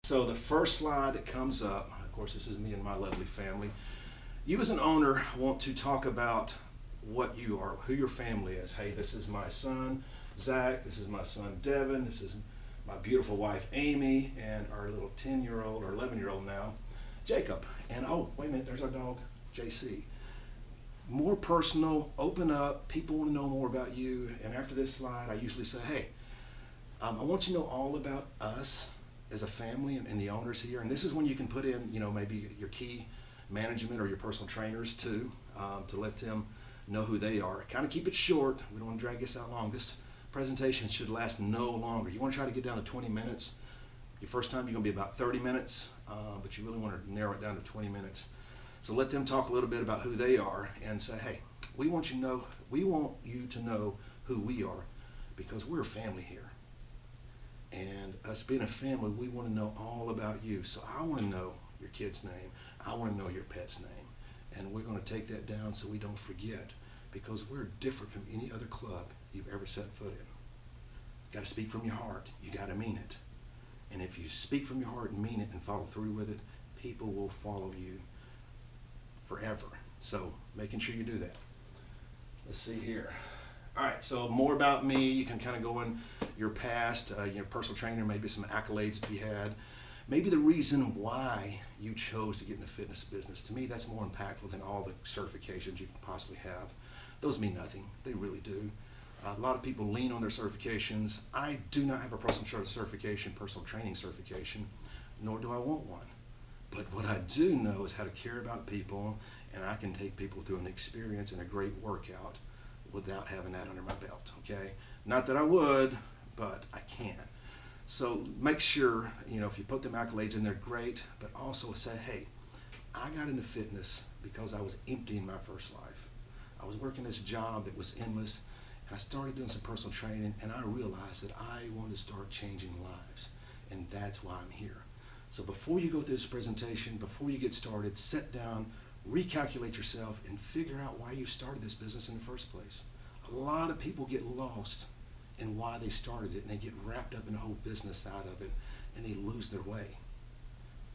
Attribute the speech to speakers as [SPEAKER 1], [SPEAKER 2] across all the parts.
[SPEAKER 1] So the first slide that comes up, of course, this is me and my lovely family. You as an owner want to talk about what you are, who your family is. Hey, this is my son, Zach. This is my son, Devin. This is my beautiful wife, Amy, and our little 10-year-old or 11-year-old now, Jacob. And oh, wait a minute, there's our dog, JC. More personal, open up. People want to know more about you. And after this slide, I usually say, hey, I want you to know all about us as a family and the owners here. And this is when you can put in, maybe your key management or your personal trainers too, to let them know who they are. Kind of keep it short. We don't want to drag this out long. This presentation should last no longer. You want to try to get down to 20 minutes. Your first time, you're going to be about 30 minutes, but you really want to narrow it down to 20 minutes. So let them talk a little bit about who they are and say, hey, we want you to know who we are because we're a family here. And us being a family, we want to know all about you. So I want to know your kid's name. I want to know your pet's name. And we're going to take that down so we don't forget because we're different from any other club you've ever set foot in. You got to speak from your heart. You got to mean it. And if you speak from your heart and mean it and follow through with it, people will follow you forever. So making sure you do that. Let's see here. All right, so more about me. You can kind of go in your past, your personal trainer, maybe some accolades that you had. Maybe the reason why you chose to get in the fitness business. To me, that's more impactful than all the certifications you can possibly have. Those mean nothing. They really do. A lot of people lean on their certifications. I do not have a personal certification, personal training certification, nor do I want one. But what I do know is how to care about people, and I can take people through an experience and a great workout without having that under my belt, okay? Not that I would, but I can. So make sure, if you put them accolades in there, great, but also say, hey, I got into fitness because I was empty in my first life. I was working this job that was endless, and I started doing some personal training, and I realized that I wanted to start changing lives, and that's why I'm here. So before you go through this presentation, before you get started, sit down, recalculate yourself, and figure out why you started this business in the first place. A lot of people get lost in why they started it, and they get wrapped up in the whole business side of it, and they lose their way.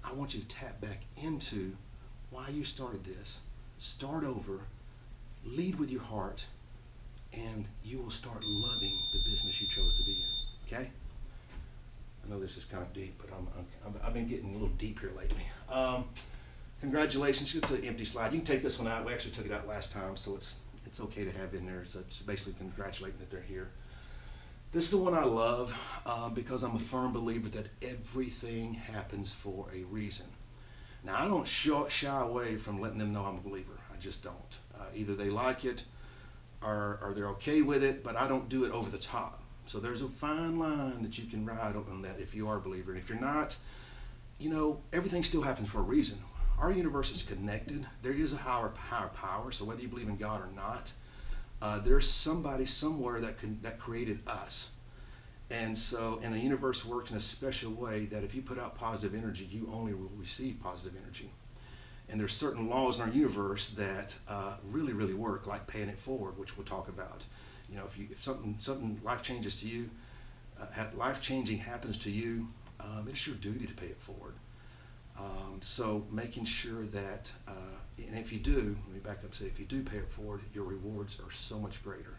[SPEAKER 1] I want you to tap back into why you started this. Start over, lead with your heart, and you will start loving the business you chose to be in, okay? I know this is kind of deep, but I've been getting a little deep here lately. Congratulations, it's an empty slide. You can take this one out. We actually took it out last time, so it's okay to have in there. So it's basically congratulating that they're here. This is the one I love because I'm a firm believer that everything happens for a reason. Now, I don't shy away from letting them know I'm a believer. I just don't. Either they like it or they're okay with it, but I don't do it over the top. So there's a fine line that you can ride on that if you are a believer. And if you're not, everything still happens for a reason. Our universe is connected. There is a higher power, so whether you believe in God or not, there's somebody somewhere that created us. And the universe works in a special way that if you put out positive energy, you only will receive positive energy. And there's certain laws in our universe that really, really work, like paying it forward, which we'll talk about. If something life-changing happens to you, it's your duty to pay it forward. So making sure that, and if you do, let me back up and say, if you do pay it forward, your rewards are so much greater.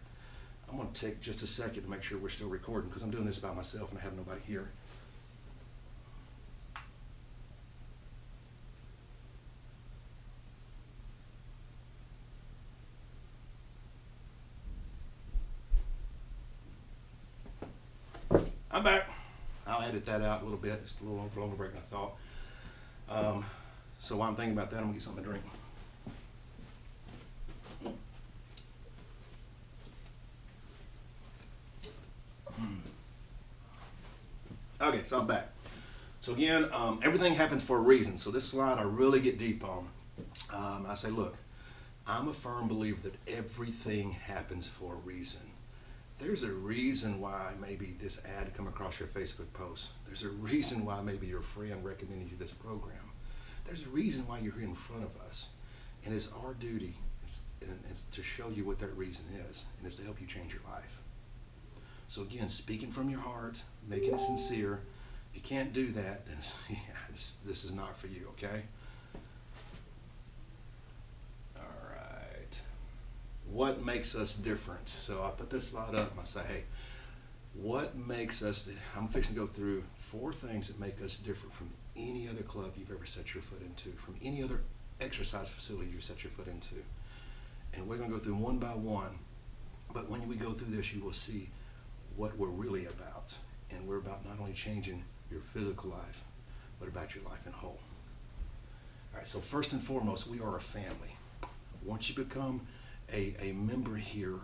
[SPEAKER 1] I'm going to take just a second to make sure we're still recording because I'm doing this by myself and I have nobody here. I'm back. I'll edit that out a little bit. Just a little longer break than I thought. So while I'm thinking about that, I'm going to get something to drink. Okay, so I'm back. So again, everything happens for a reason. So this slide I really get deep on. I say, look, I'm a firm believer that everything happens for a reason. There's a reason why maybe this ad come across your Facebook post. There's a reason why maybe your friend recommended you this program. There's a reason why you're here in front of us. And it's our duty to show you what that reason is, and it's to help you change your life. So again, speaking from your heart, making it sincere, If you can't do that, then yeah, this is not for you, okay? All right. What makes us different? So I put this slide up and I say, hey, what makes us, I'm fixing to go through 4 things that make us different from any other club you've ever set your foot into, from any other exercise facility you've set your foot into. And we're going to go through one by one. But when we go through this, you will see what we're really about. And we're about not only changing your physical life, but about your life in whole. All right, so first and foremost, we are a family. Once you become a member here,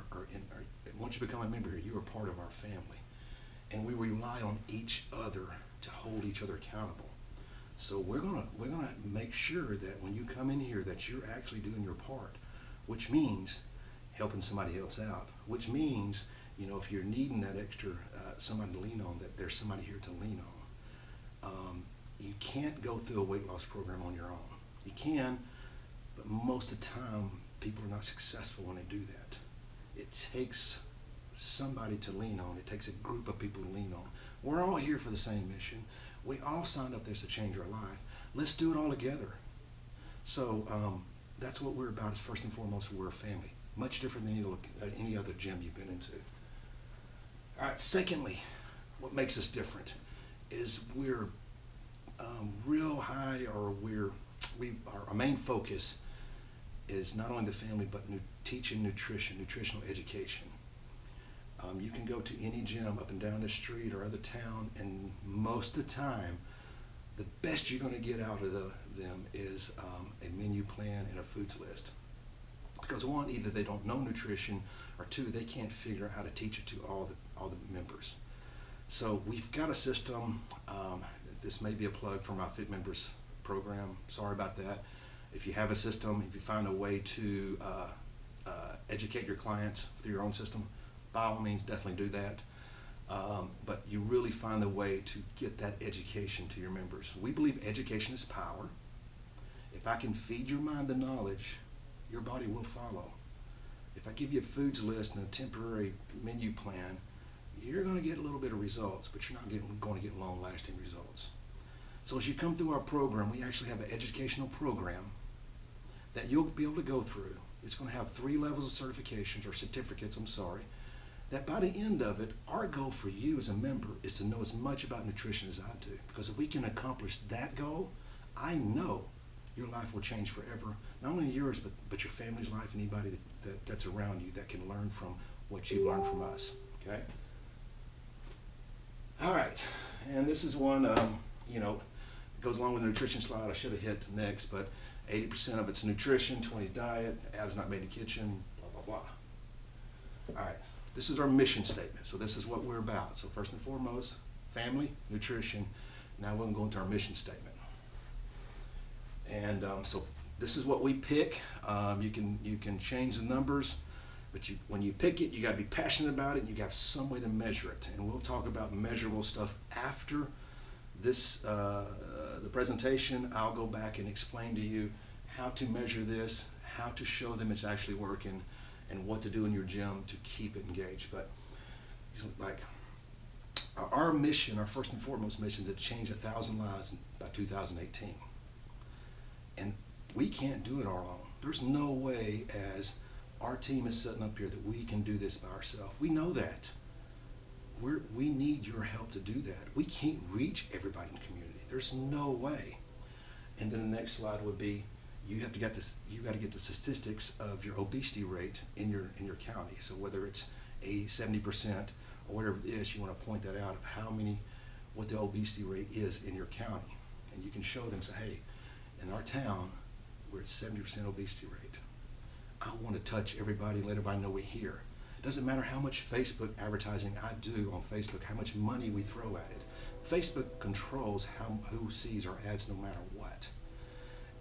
[SPEAKER 1] once you become a member here, you are part of our family. And we rely on each other to hold each other accountable. So we're gonna make sure that when you come in here that you're actually doing your part, which means helping somebody else out, which means, you know, if you're needing that extra somebody to lean on, that there's somebody here to lean on. You can't go through a weight loss program on your own. You can, but most of the time people are not successful when they do that. It takes somebody to lean on. It takes a group of people to lean on. We're all here for the same mission. We all signed up this to change our life. Let's do it all together. So that's what we're about. Is first and foremost, we're a family. Much different than any other gym you've been into. All right. Secondly, what makes us different is we're real high, or our main focus is not only the family, but teaching nutritional education. You can go to any gym up and down the street or other town, and most of the time, the best you're going to get out of them is a menu plan and a foods list. Because one, either they don't know nutrition, or two, they can't figure out how to teach it to all the members. So we've got a system. This may be a plug for my Fit Members program. Sorry about that. If you have a system, if you find a way to educate your clients through your own system, by all means, definitely do that. But you really find a way to get that education to your members. We believe education is power. If I can feed your mind the knowledge, your body will follow. If I give you a foods list and a temporary menu plan, you're going to get a little bit of results, but you're not going to get long-lasting results. So as you come through our program, we actually have an educational program that you'll be able to go through. It's going to have 3 levels of certifications, or certificates, I'm sorry, that by the end of it, our goal for you as a member is to know as much about nutrition as I do. Because if we can accomplish that goal, I know your life will change forever. Not only yours, but your family's life, and anybody that's around you that can learn from what you've learned from us, okay? All right, and this is one, it goes along with the nutrition slide. I should have hit next, but 80% of it's nutrition, 20 diet, abs not made in the kitchen, blah, blah, blah. All right, this is our mission statement. So this is what we're about. So first and foremost, family, nutrition. Now we're gonna go into our mission statement. And so this is what we pick. You can change the numbers, but when you pick it, you gotta be passionate about it, and you got some way to measure it. And we'll talk about measurable stuff after this, the presentation. I'll go back and explain to you how to measure this, how to show them it's actually working, and what to do in your gym to keep it engaged. But like our mission, our first and foremost mission, is to change 1,000 lives by 2018. And we can't do it our own. There's no way, as our team is sitting up here, that we can do this by ourselves. We know that. We need your help to do that. We can't reach everybody in the community. There's no way. And then the next slide would be, you got to get the statistics of your obesity rate in your county. So whether it's 80, 70%, or whatever it is, you want to point that out of what the obesity rate is in your county. And you can show them, say, hey, in our town, we're at 70% obesity rate. I want to touch everybody and let everybody know we're here. It doesn't matter how much Facebook advertising I do on Facebook, how much money we throw at it. Facebook controls who sees our ads no matter what.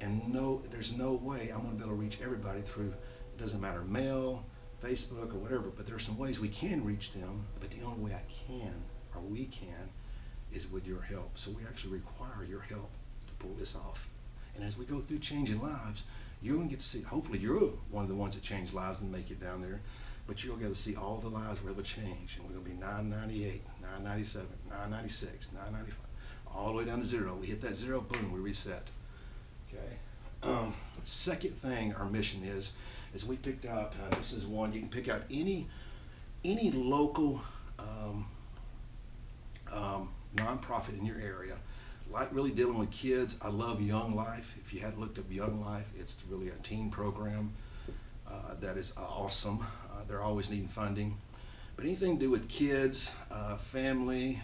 [SPEAKER 1] And there's no way I'm going to be able to reach everybody through, it doesn't matter, mail, Facebook, or whatever, but there are some ways we can reach them, but the only way we can, is with your help. So we actually require your help to pull this off. And as we go through changing lives, you're going to get to see, hopefully you're one of the ones that change lives and make it down there, but you'll get to see all the lives we're able to change. And we're going to be 998, 997, 996, 995, all the way down to zero. We hit that zero, boom, we reset. Okay. Second thing our mission is we picked out, this is one, you can pick out any local nonprofit in your area, like really dealing with kids. I love Young Life. If you hadn't looked up Young Life, it's really a teen program that is awesome. They're always needing funding. But anything to do with kids, family,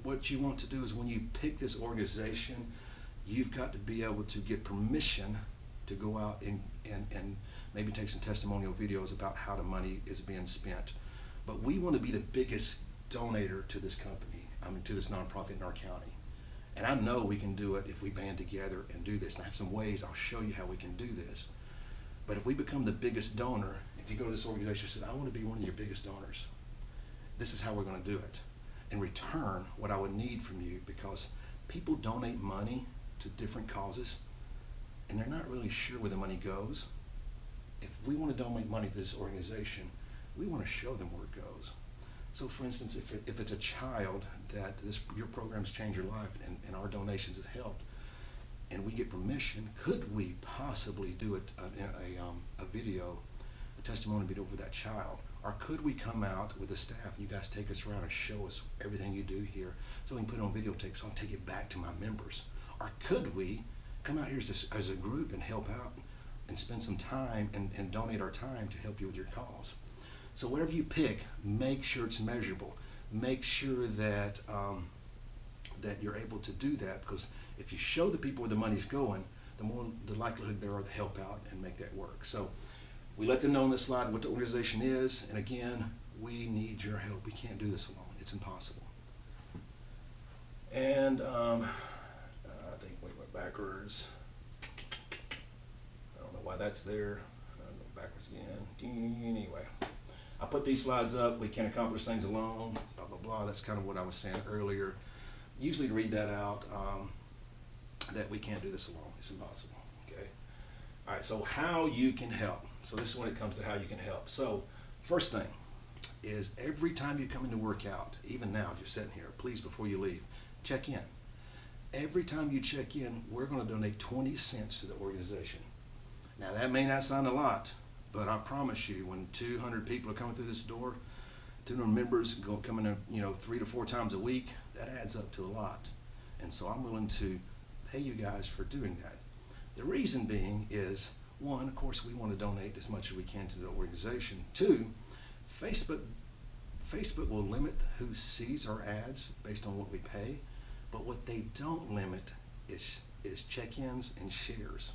[SPEAKER 1] what you want to do is when you pick this organization, you've got to be able to get permission to go out and maybe take some testimonial videos about how the money is being spent. But we want to be the biggest donator to this company, to this nonprofit in our county. And I know we can do it if we band together and do this. And I have some ways, I'll show you how we can do this. But if we become the biggest donor, if you go to this organization and say, I want to be one of your biggest donors, this is how we're going to do it. In return, what I would need from you, because people donate money to different causes, and they're not really sure where the money goes. If we want to donate money to this organization, we want to show them where it goes. So for instance, if it's a child that your programs change your life and our donations have helped, and we get permission, could we possibly do a video, a testimony video with that child? Or could we come out with the staff, you guys take us around and show us everything you do here so we can put it on videotape so I can take it back to my members? Or could we come out here as a group and help out and spend some time and donate our time to help you with your cause? So whatever you pick, make sure it's measurable. Make sure that that you're able to do that, because if you show the people where the money's going, the more the likelihood there are to help out and make that work. So we let them know on this slide what the organization is, and again, we need your help. We can't do this alone. It's impossible. And I think we went backwards. I don't know why that's there. I'll go backwards again. Anyway, I put these slides up. We can't accomplish things alone, blah, blah, blah. That's kind of what I was saying earlier. Usually to read that out, that we can't do this alone. It's impossible, okay? All right, so how you can help. So this is when it comes to how you can help. So first thing is every time you come in to work out, even now, just sitting here, please, before you leave, check in. Every time you check in, we're going to donate 20 cents to the organization. Now that may not sound a lot, but I promise you, when 200 people are coming through this door, 200 members coming in, 3 to 4 times a week, that adds up to a lot. And so I'm willing to pay you guys for doing that. The reason being is, one, of course, we want to donate as much as we can to the organization. Two, Facebook will limit who sees our ads based on what we pay, but what they don't limit is check-ins and shares.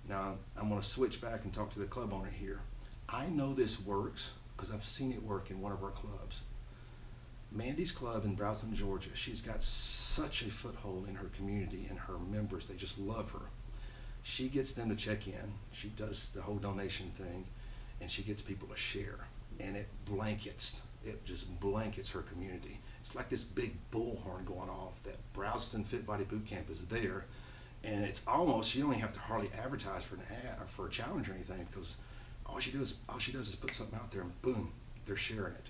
[SPEAKER 1] Now, I'm going to switch back and talk to the club owner here. I know this works because I've seen it work in one of our clubs. Mandy's Club in Brownston, Georgia. She's got such a foothold in her community and her members. They just love her. She gets them to check in. She does the whole donation thing, and she gets people to share. And it just blankets her community. It's like this big bullhorn going off that Brownston Fit Body Boot Camp is there. And it's almost, you don't even have to hardly advertise for an ad or for a challenge or anything, because all she does is put something out there and boom, they're sharing it.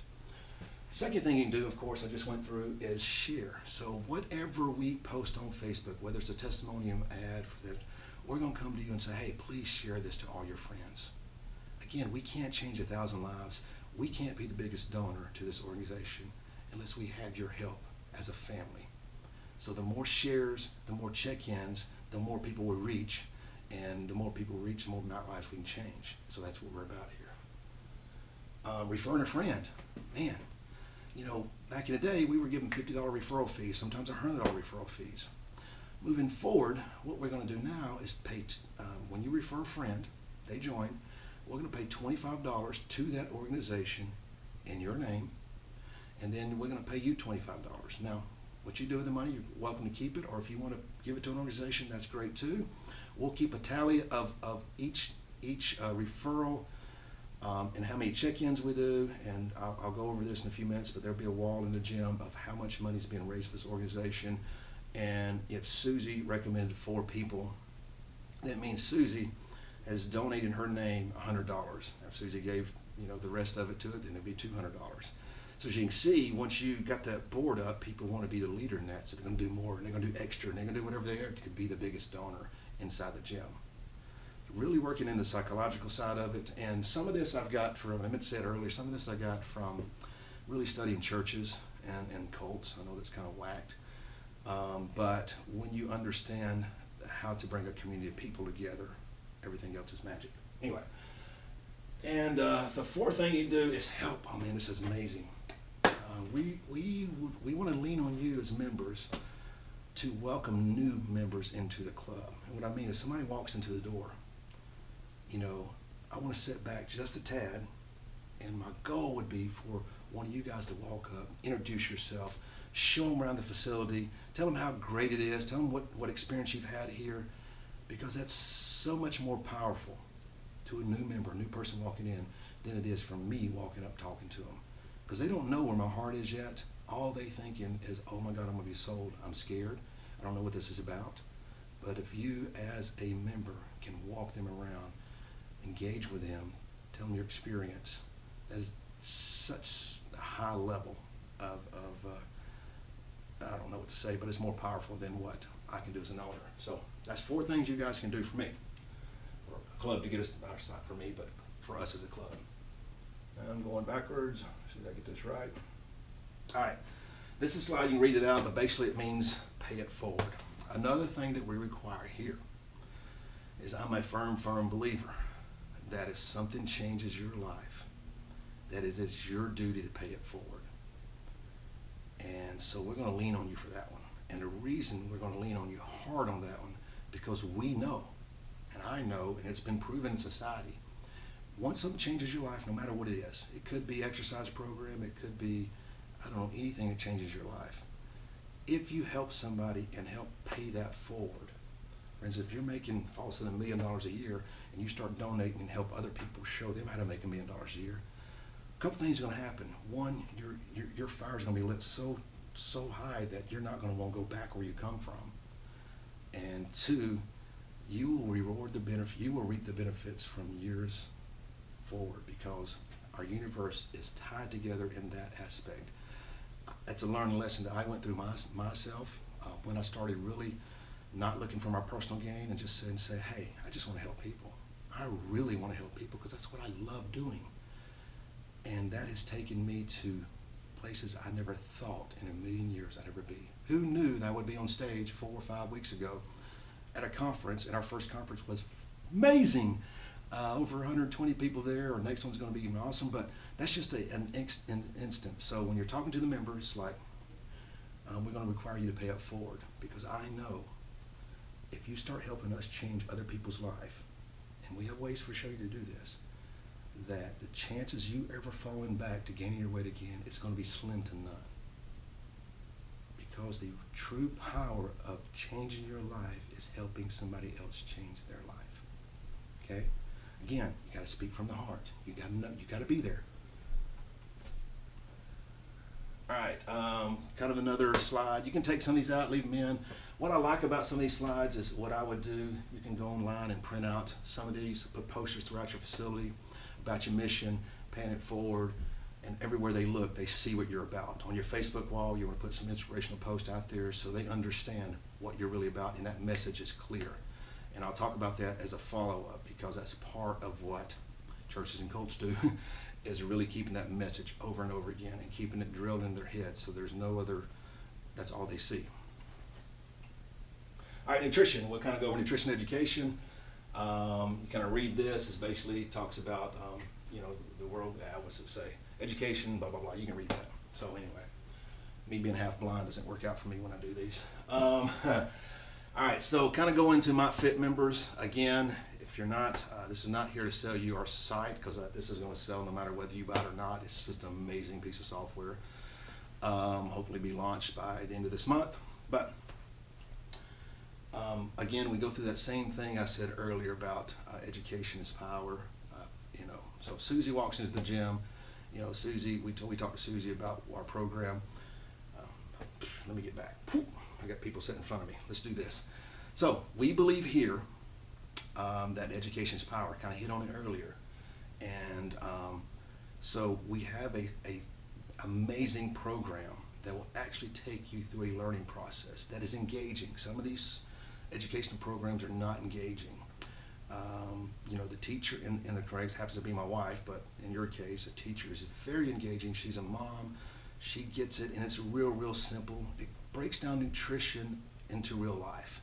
[SPEAKER 1] Second thing you can do, of course, I just went through, is share. So whatever we post on Facebook, whether it's a testimonial ad, we're going to come to you and say, hey, please share this to all your friends. Again, we can't change 1,000 lives. We can't be the biggest donor to this organization unless we have your help as a family. So the more shares, the more check-ins, the more people we reach, and the more people we reach, the more lives we can change. So that's what we're about here. Referring a friend, man. Back in the day, we were giving $50 referral fees, sometimes $100 referral fees. Moving forward, what we're going to do now is pay, when you refer a friend, they join, we're going to pay $25 to that organization in your name, and then we're going to pay you $25. Now, what you do with the money, you're welcome to keep it, or if you want to give it to an organization, that's great too. We'll keep a tally of each referral, and how many check-ins we do, and I'll go over this in a few minutes, but there'll be a wall in the gym of how much money is being raised for this organization. And if Susie recommended 4 people, that means Susie has donated in her name $100. If Susie gave the rest of it to it, then it'd be $200. So as you can see, once you got that board up, people want to be the leader in that, so they're going to do more, and they're going to do extra, and they're going to do whatever they are to be the biggest donor inside the gym. Really working in the psychological side of it, and some of this I've got from, I meant to say it earlier, some of this I got from really studying churches and cults. I know that's kind of whacked, but when you understand how to bring a community of people together, everything else is magic. Anyway, and the fourth thing you do is help. Oh man, this is amazing. We want to lean on you as members to welcome new members into the club. And what I mean is, somebody walks into the door, you know, I want to sit back just a tad, and my goal would be for one of you guys to walk up, introduce yourself, show them around the facility, tell them how great it is, tell them what experience you've had here, because that's so much more powerful to a new member, a new person walking in, than it is from me walking up talking to them. Because they don't know where my heart is yet. All they thinking is, oh my God, I'm going to be sold. I'm scared. I don't know what this is about. But if you as a member can walk them around, engage with them, tell them your experience, that is such a high level of I don't know what to say, but it's more powerful than what I can do as an owner. So that's 4 things you guys can do for me. For a club to get us, it's not for me, but for us as a club. I'm going backwards. Let's see if I get this right. All right. This is a slide, you can read it out, but basically it means pay it forward. Another thing that we require here is I'm a firm believer that if something changes your life, that it is your duty to pay it forward. And so we're going to lean on you for that one. And the reason we're going to lean on you hard on that one, because we know, and I know, and it's been proven in society, once something changes your life, no matter what it is, it could be exercise program, it could be, I don't know, anything that changes your life. If you help somebody and help pay that forward, for instance, if you're making all of a sudden $1 million a year and you start donating and help other people, show them how to make $1 million a year, a couple things are going to happen. One, your fire is going to be lit so high that you're not going to want to go back where you come from. And 2, you will reward the benefit. You will reap the benefits from years forward, because our universe is tied together in that aspect. That's a learning lesson that I went through myself when I started really not looking for my personal gain and just say, hey, I just want to help people. I really want to help people because that's what I love doing. And that has taken me to places I never thought in a million years I'd ever be. Who knew that I would be on stage 4 or 5 weeks ago at a conference, and our first conference was amazing. Over 120 people there. Our next one's going to be even awesome, but that's just an instant. So when you're talking to the members, like, we're going to require you to pay up forward, because I know if you start helping us change other people's life, and we have ways for show you to do this, that the chances you ever falling back to gaining your weight again, it's going to be slim to none. Because the true power of changing your life is helping somebody else change their life. Okay? Again, you got to speak from the heart. You got to know, you got to be there. All right, kind of another slide. You can take some of these out, leave them in. What I like about some of these slides is what I would do. You can go online and print out some of these, put posters throughout your facility about your mission, paying it forward, and everywhere they look, they see what you're about. On your Facebook wall, you want to put some inspirational posts out there so they understand what you're really about, and that message is clear. And I'll talk about that as a follow-up, because that's part of what churches and cults do, is really keeping that message over and over again and keeping it drilled in their heads so there's no other, that's all they see. All right, nutrition. We'll kind of go over nutrition education. You kind of read this. It basically talks about, you know, the world, what's it say? Education, blah, blah, blah. You can read that. So anyway, me being half blind doesn't work out for me when I do these. All right, so kind of go into MyFit members. Again, if you're not, this is not here to sell you our site, because this is going to sell no matter whether you buy it or not. It's just an amazing piece of software. Hopefully be launched by the end of this month. But again, we go through that same thing I said earlier about education is power. You know, so if Susie walks into the gym, you know, Susie, we talked to Susie about our program. Let me get back. I got people sitting in front of me. Let's do this. So we believe here that education is power. Kind of hit on it earlier. And so we have a amazing program that will actually take you through a learning process that is engaging. Some of these educational programs are not engaging. The teacher in the case happens to be my wife, but in your case, a teacher is very engaging. She's a mom. She gets it, and it's real simple. It breaks down nutrition into real life.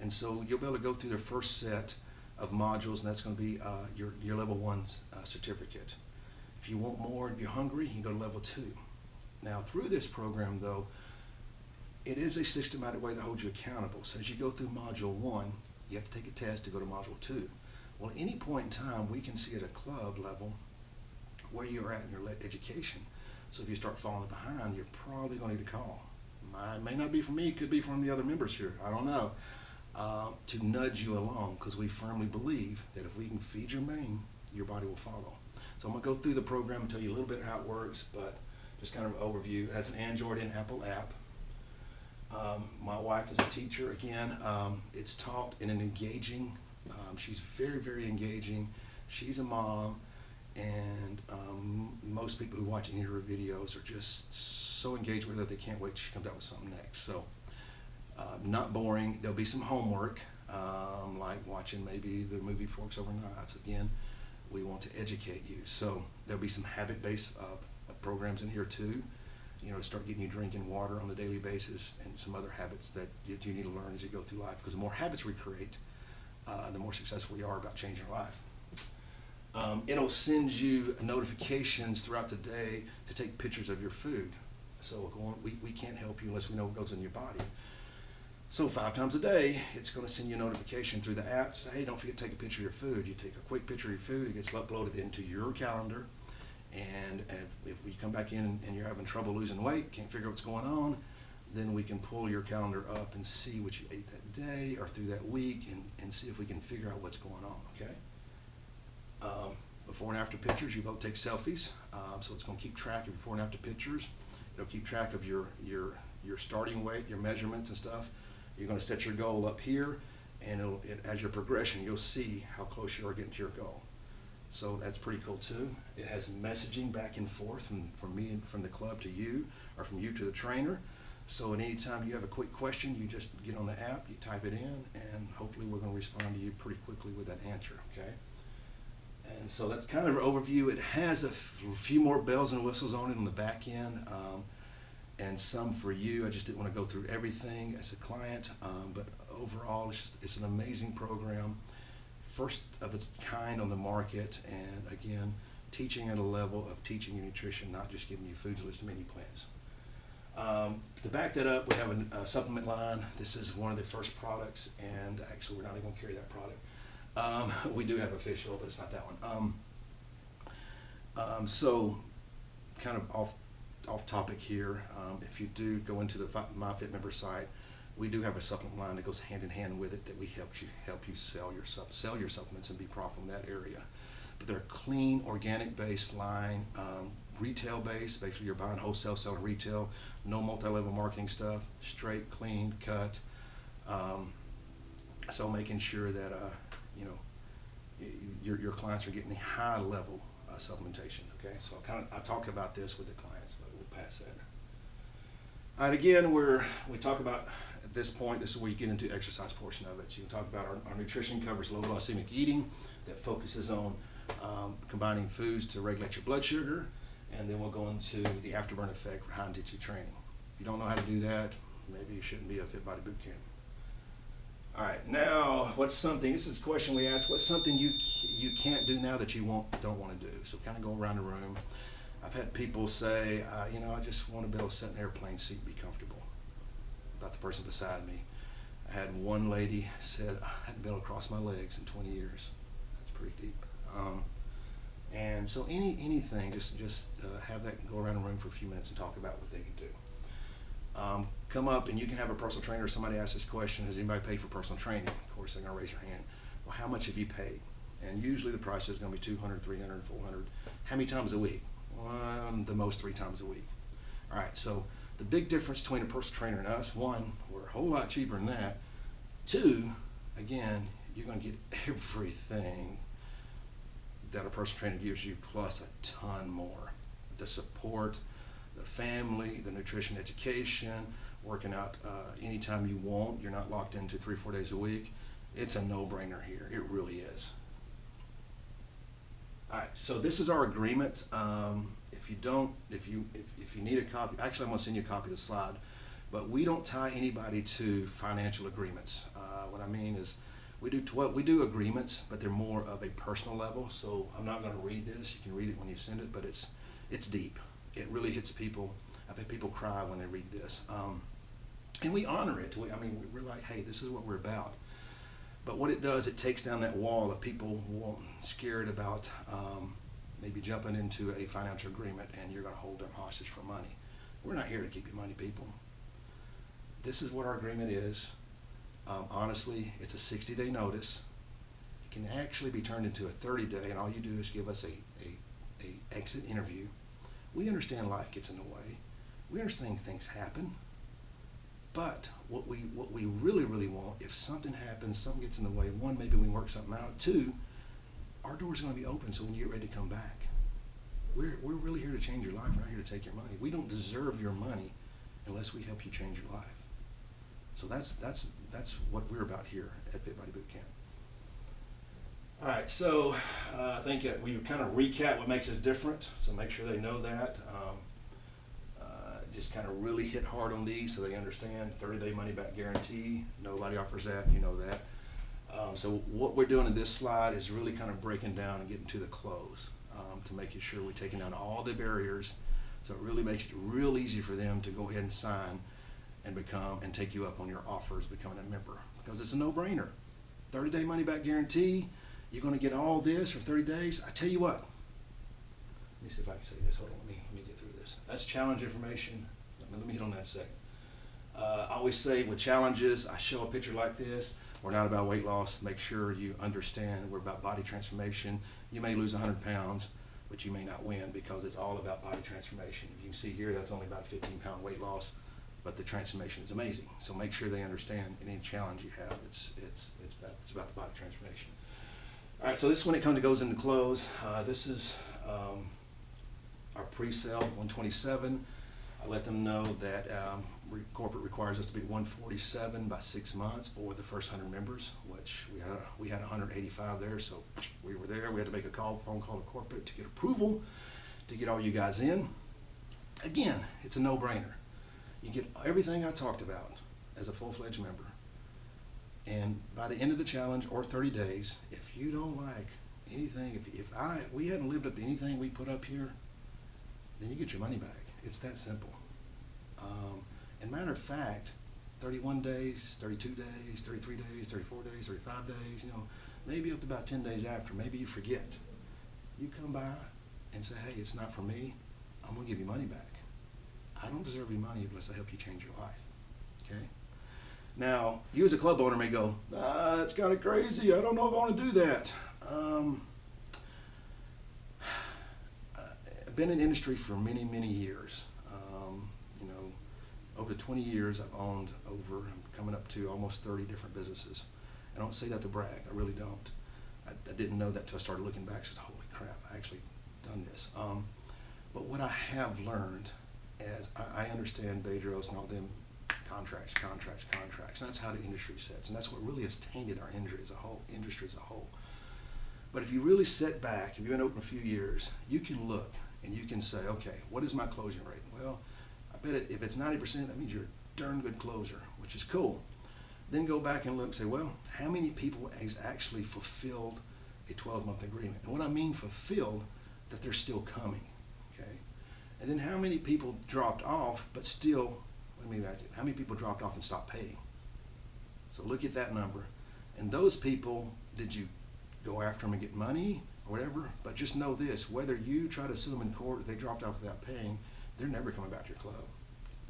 [SPEAKER 1] And so you'll be able to go through the first set of modules, and that's going to be your level 1 certificate. If you want more, if you're hungry, you can go to level 2. Now, through this program, though, it is a systematic way that holds you accountable. So as you go through module 1, you have to take a test to go to module 2. Well, at any point in time, we can see at a club level where you're at in your education. So if you start falling behind, you're probably going to need a call. It may not be from me, it could be from the other members here, I don't know, to nudge you along, because we firmly believe that if we can feed your brain, your body will follow. So I'm going to go through the program and tell you a little bit how it works, but just kind of an overview. It has an Android and Apple app. My wife is a teacher. Again, it's taught in an engaging, she's very engaging. She's a mom, and most people who watch any of her videos are just so engaged with her they can't wait till she comes out with something next. So not boring. There'll be some homework, like watching maybe the movie Forks Over Knives. Again, we want to educate you. So there'll be some habit-based programs in here too, to start getting you drinking water on a daily basis, and some other habits that you need to learn as you go through life, because the more habits we create, the more successful we are about changing our life. It'll send you notifications throughout the day to take pictures of your food. So we can't help you unless we know what goes in your body. So 5 times a day, it's going to send you a notification through the app to say, hey, don't forget to take a picture of your food. You take a quick picture of your food, it gets uploaded into your calendar, and if you come back in and you're having trouble losing weight, can't figure out what's going on, then we can pull your calendar up and see what you ate that day or through that week, and see if we can figure out what's going on, okay? Before and after pictures, you'll be able to take selfies, so it's going to keep track of before and after pictures. It'll keep track of your starting weight, your measurements and stuff. You're going to set your goal up here, and as your progression, you'll see how close you are getting to your goal. So that's pretty cool too. It has messaging back and forth from me and from the club to you, or from you to the trainer. So at any time you have a quick question, you just get on the app, you type it in, and hopefully we're going to respond to you pretty quickly with that answer, okay? And so that's kind of an overview. It has a few more bells and whistles on it on the back end, and some for you. I just didn't want to go through everything as a client, but overall it's an amazing program. First of its kind on the market, and again, teaching at a level of teaching you nutrition, not just giving you foods list and menu plans. To back that up, we have a supplement line. This is one of the first products, and actually we're not even going to carry that product. We do have a fish oil, but it's not that one. So kind of off topic here, if you do go into the MyFitMember site, we do have a supplement line that goes hand in hand with it, that we help you sell your supplements and be profitable in that area. But they're a clean, organic-based line, retail-based. Basically, you're buying wholesale, selling retail. No multi-level marketing stuff. Straight, clean, cut. So making sure that your clients are getting a high-level supplementation. Okay, so I talk about this with the clients, but we'll pass that. All right, again, we talk about. At this point, this is where you get into the exercise portion of it. So you can talk about our nutrition covers low glycemic eating that focuses on combining foods to regulate your blood sugar, and then we'll go into the afterburn effect for high-intensity training. If you don't know how to do that, maybe you shouldn't be a Fit Body Bootcamp. All right, now what's something? This is a question we ask. What's something you can't do now that you don't want to do? So kind of go around the room. I've had people say, I just want to be able to sit in an airplane seat and be comfortable. About the person beside me. I had one lady said, I hadn't been able to cross my legs in 20 years. That's pretty deep. And so anything, just have that go around the room for a few minutes and talk about what they can do. Come up and you can have a personal trainer. Somebody asks this question, has anybody paid for personal training? Of course, they're going to raise your hand. Well, how much have you paid? And usually the price is going to be $200, $300, $400. How many times a week? The most 3 times a week. All right, so the big difference between a personal trainer and us, 1, we're a whole lot cheaper than that. 2, again, you're going to get everything that a personal trainer gives you plus a ton more. The support, the family, the nutrition education, working out anytime you want. You're not locked into 3-4 days a week. It's a no-brainer here. It really is. All right, so this is our agreement. If you need a copy, actually I'm gonna send you a copy of the slide, but we don't tie anybody to financial agreements. What I mean is we do agreements, but they're more of a personal level. So I'm not gonna read this. You can read it when you send it, but it's deep. It really hits people. I've had people cry when they read this. And we honor it. We're like, hey, this is what we're about. But what it does, it takes down that wall of people scared about maybe jumping into a financial agreement and you're going to hold them hostage for money. We're not here to keep your money, people. This is what our agreement is. Honestly, it's a 60-day notice. It can actually be turned into a 30-day, and all you do is give us a exit interview. We understand life gets in the way. We understand things happen. But what we really, really want, if something happens, something gets in the way, one, maybe we work something out. Two, our door's going to be open so when you get ready to come back. We're really here to change your life. We're not here to take your money. We don't deserve your money unless we help you change your life. So that's what we're about here at Fit Body Boot Camp. All right, so I think we kind of recap what makes us different, so make sure they know that. Just kind of really hit hard on these so they understand. 30-day money-back guarantee. Nobody offers that. You know that. So what we're doing in this slide is really kind of breaking down and getting to the close to making sure we're taking down all the barriers. So it really makes it real easy for them to go ahead and sign and take you up on your offers becoming a member, because it's a no-brainer. 30-day money-back guarantee. You're going to get all this for 30 days. I tell you what. Let me see if I can say this. Hold on. Let me get through this. That's challenge information. Let me hit on that a second. I always say with challenges, I show a picture like this. We're not about weight loss. Make sure you understand we're about body transformation. You may lose 100 pounds, but you may not win because it's all about body transformation. If you can see here, that's only about a 15-pound weight loss, but the transformation is amazing. So make sure they understand any challenge you have, it's about the body transformation. All right, so this is when it goes into close. This is our pre-sale, 127. I let them know that corporate requires us to be 147 by 6 months or the first 100 members, which we had 185 there, so we were there. We had to make a phone call to corporate to get approval to get all you guys in. Again, it's a no-brainer. You get everything I talked about as a full-fledged member. And by the end of the challenge, or 30 days, if you don't like anything, if we hadn't lived up to anything we put up here, then you get your money back. It's that simple. And matter of fact, 31 days, 32 days, 33 days, 34 days, 35 days, maybe up to about 10 days after, maybe you forget. You come by and say, hey, it's not for me, I'm gonna give you money back. I don't deserve your money unless I help you change your life, okay? Now, you as a club owner may go, that's kind of crazy, I don't know if I want to do that. I've been in the industry for many, many years. Over 20 years, I've owned I'm coming up to almost 30 different businesses. I don't say that to brag, I really don't. I didn't know that until I started looking back. I said, holy crap, I actually done this. But what I have learned as I understand Bedros and all them contracts. And that's how the industry sets. And that's what really has tainted our industry as a whole. But if you really sit back, if you've been open a few years, you can look and you can say, okay, what is my closing rate? Well, I bet if it's 90%, that means you're a darn good closer, which is cool. Then go back and look and say, well, how many people has actually fulfilled a 12-month agreement? And what I mean fulfilled, that they're still coming, okay? And then how many people dropped off, but still, how many people dropped off and stopped paying? So look at that number. And those people, did you go after them and get money or whatever? But just know this, whether you try to sue them in court, if they dropped off without paying, they're never coming back to your club.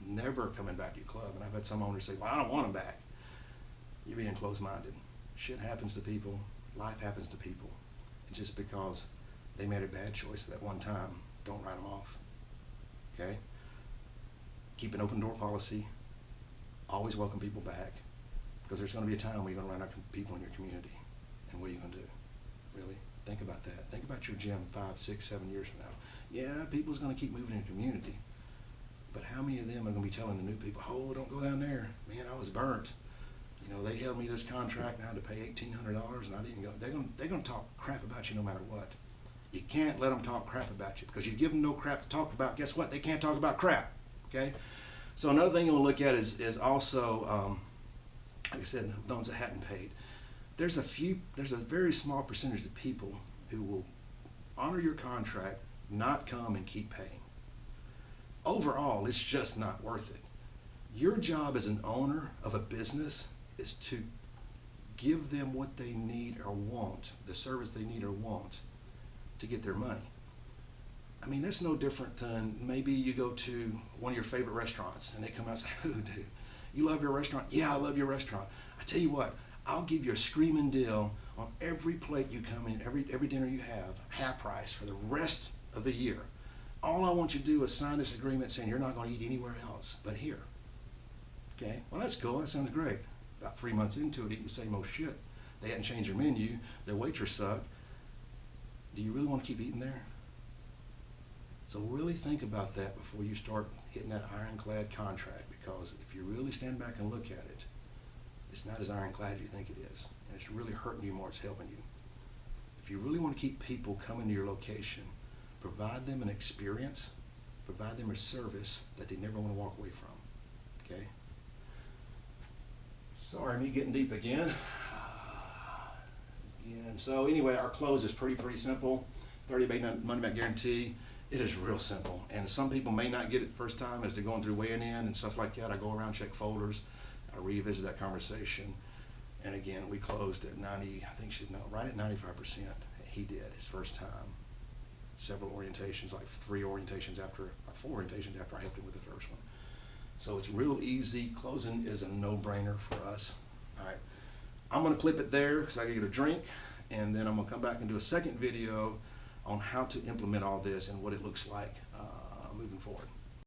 [SPEAKER 1] Never coming back to your club. And I've had some owners say, well, I don't want them back. You're being closed-minded. Shit happens to people. Life happens to people. And just because they made a bad choice that one time, don't write them off. Okay? Keep an open door policy. Always welcome people back. Because there's going to be a time where you're going to run out of people in your community. And what are you going to do? Really? Think about that. Think about your gym 5, 6, 7 years from now. Yeah, people's going to keep moving in your community. But how many of them are going to be telling the new people, oh, don't go down there. Man, I was burnt. You know, they held me this contract and I had to pay $1,800 and I didn't go. They're going to talk crap about you no matter what. You can't let them talk crap about you, because you give them no crap to talk about. Guess what? They can't talk about crap. Okay? So another thing you want to look at is also, like I said, the ones that hadn't paid. There's a very small percentage of people who will honor your contract, not come and keep paying. Overall, it's just not worth it. Your job as an owner of a business is to give them what they need or want, the service they need or want to get their money. I mean, that's no different than maybe you go to one of your favorite restaurants and they come out and say, oh, dude, you love your restaurant? Yeah, I love your restaurant. I tell you what, I'll give you a screaming deal on every plate you come in, every dinner you have, half price for the rest of the year. All I want you to do is sign this agreement saying you're not going to eat anywhere else but here. Okay? Well, that's cool. That sounds great. About 3 months into it, eating the same old shit. They hadn't changed their menu. Their waitress sucked. Do you really want to keep eating there? So really think about that before you start hitting that ironclad contract, because if you really stand back and look at it, it's not as ironclad as you think it is. And it's really hurting you more it's helping you. If you really want to keep people coming to your location, provide them an experience, provide them a service that they never want to walk away from. Okay? Sorry, me getting deep again. And so anyway, our close is pretty simple. 30-day money back guarantee. It is real simple. And some people may not get it the first time as they're going through weighing in and stuff like that. I go around, check folders, I revisit that conversation. And again, we closed at 90, I think right at 95%. He did his first time. Several orientations, like 4 orientations after I helped him with the first one. So it's real easy. Closing is a no-brainer for us. All right, I'm gonna clip it there because I gotta get a drink, and then I'm gonna come back and do a second video on how to implement all this and what it looks like moving forward.